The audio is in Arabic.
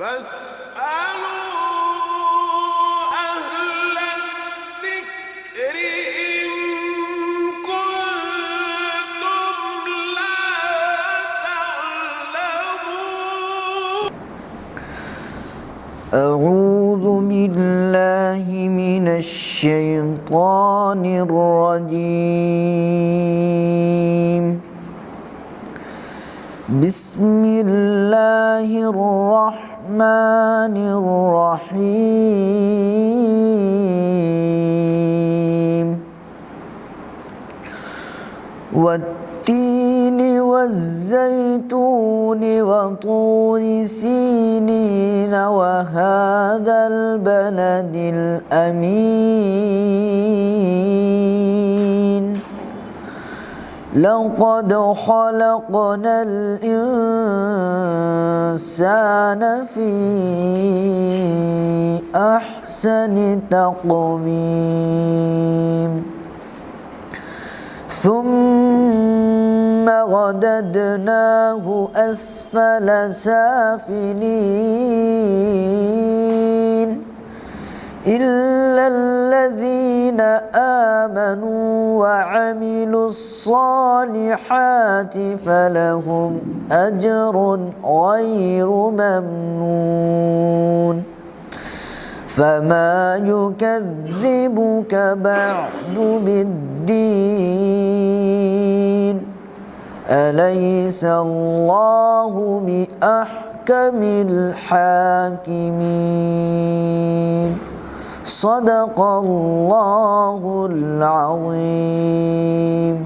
فاسألوا أهل الذكر إن كنتم لا تعلمون. أعوذ بالله من الشيطان الرجيم. بسم الله الرحمن الرحيم. والتين والزيتون وطور سينين وهذا البلد الأمين. لقد خلقنا الإنسان في أحسن تقويم ثم رددناه أسفل سافلين إلا الذين آمنوا وعملوا الصالحات فلهم أجر غير ممنون. فما يكذبك بعد بالدين أليس الله بأحكم الحاكمين. صدق الله العظيم.